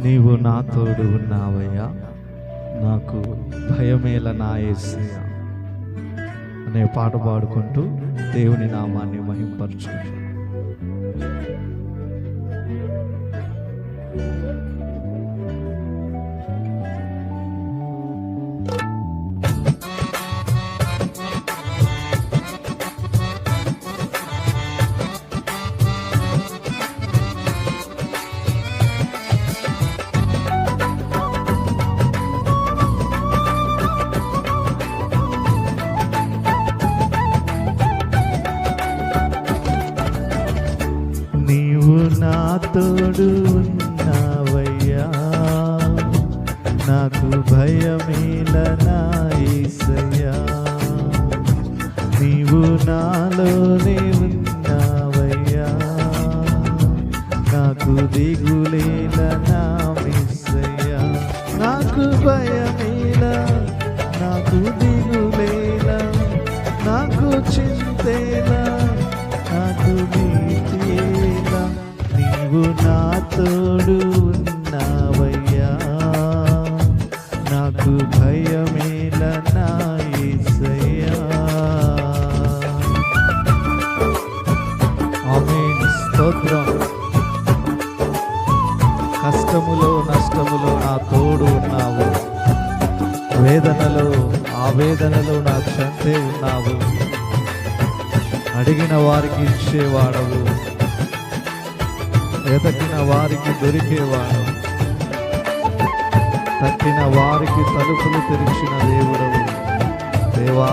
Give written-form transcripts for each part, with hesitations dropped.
నీవు నా తోడు ఉన్నావయ్యా, నాకు భయమేల నా యేసయ్యా అనే పాట పాడుకుంటూ దేవుని నామాన్ని మహింపరచుకుంటాం. నా తోడు ఉన్నావయ్యా, నాకు భయమేల నా యేసయ్యా. నీవు నాలోనే ఉన్నావయ్యా, నాకు దిగులేల నా యేసయ్యా. నాకు భయమేల, నాకు దిగులేల, నాకు చింతేల, నాకు భీతియేల. నీవు నా తోడు ఉన్నావయ్యా, నాకు భయమేల నా యేసయ్యా. ఆమేన్, స్తోత్రం. కష్టములో నష్టములో నా తోడు ఉన్నావు, వేదనలో ఆవేదనలో నా చెంతే ఉన్నావు. అడిగిన వారికి ఇచ్చేవాడవు, వెతకిన వారికి దొరికేవాడు, తట్టిన వారికి తలుపులు తెరిచిన దేవుడవు. దేవా,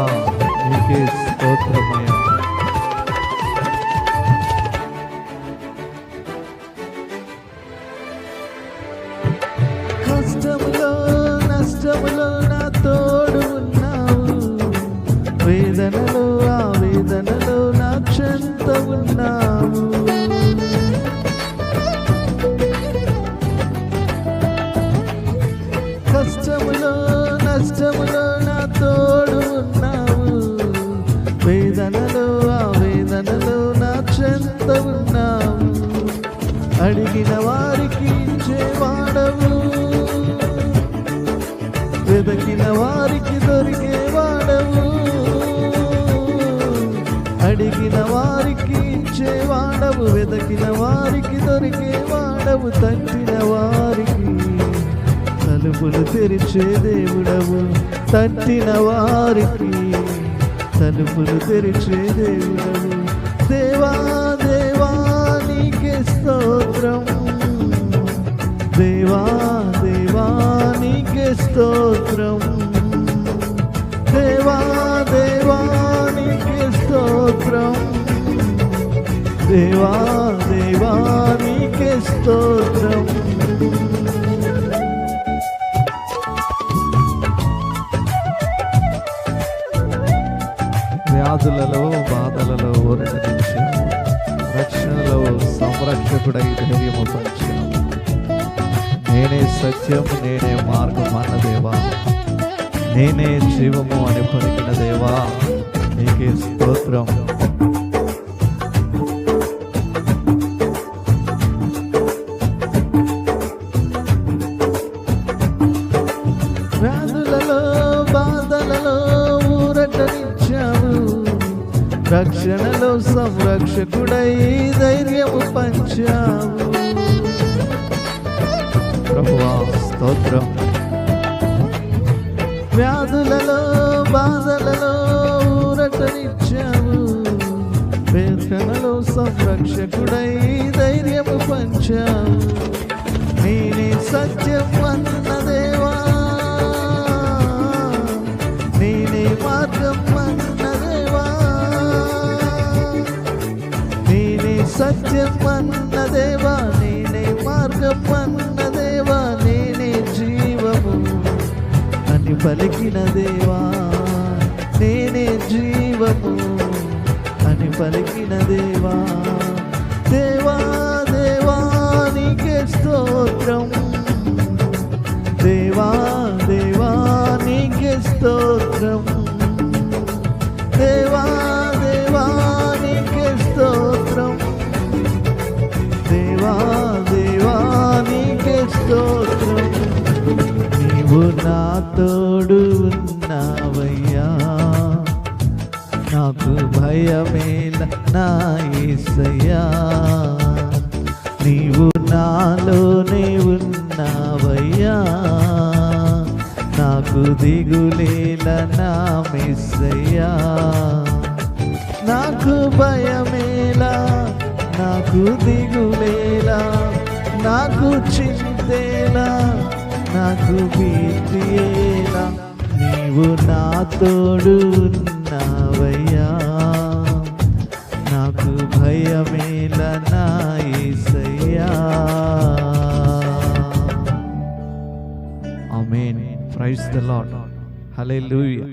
నీకే స్తోత్రమయ్యా. కష్టములో నష్టములో నా తోడు ఉన్నావు, వేదనలో ఆవేదనలో నా చెంత ఉన్నావు. కష్టములో నష్టములో నా తోడు ఉన్నావు, వేదనలో ఆవేదనలో నా చెంత ఉన్నావు. అడిగిన వారికి ఇచ్చేవాడవు, వెతకిన వారికి దొరికేవాడవు. అడిగిన వారికి ఇచ్చేవాడవు, వెతకిన వారికి దొరికేవాడవు. తట్టిన వారికి తలుపులు తెరిచే దేవుడవు, తట్టిన వారికి తలుపులు తెరిచే దేవుడవు. దేవా దేవా నీకే స్తోత్రం, దేవా దేవా నీకే స్తోత్రం, దేవా దేవా నీకే స్తోత్రం, దేవా దేవా నీకే స్తోత్రం. వ్యాధులలో బాధలలో ఓరడించావు, రక్షణలో సంరక్షకుడై ధైర్యము పంచావు. నేనే సత్యం, నేనే మార్గం అన్న దేవా, నేనే జీవము అని పలికిన దేవా, నీకే స్తోత్రం. వ్యాధులలో బాధలలో ఊరటనిచ్చావు, రక్షణలో సంరక్షకుడై ధైర్యము పంచావు. ప్రభువా స్తోత్రం. వ్యాధులలో బాధలలో ఊరటనిచ్చావు, వేదనలో సంరక్షకుడై ధైర్యము పంచావు. నేనే సత్యం అన్న దేవా, నేనే మార్గం అన్న దేవా, నేనే సత్యం అన్న దేవా, నేనే మార్గం అన్న దేవా, నేనే జీవము అని పలికిన దేవా, నేనే జీవము అని పలికిన దేవా. దేవా దేవా నీకే స్తోత్రం, దేవా దేవా నీకే స్తోత్రం, దేవా దేవా నీకే స్తోత్రం, దేవా దేవా నీకే స్తోత్రం. తోడు ఉన్నావయ్యా, నాకు భయమేల నా యేసయ్యా, నీవు నాలోనే ఉన్నావయ్యా, నాకు దిగులేల నా మెస్సయ్యా, నాకు భయమేలా, నాకు దిగులేలా, నాకు చింతేలా, నాకు భీతియేలా, నీవు నా తోడు ఉన్నావయ్యా, నాకు భయమేలా నా యేసయ్యా. Amen. Praise the lord. Hallelujah.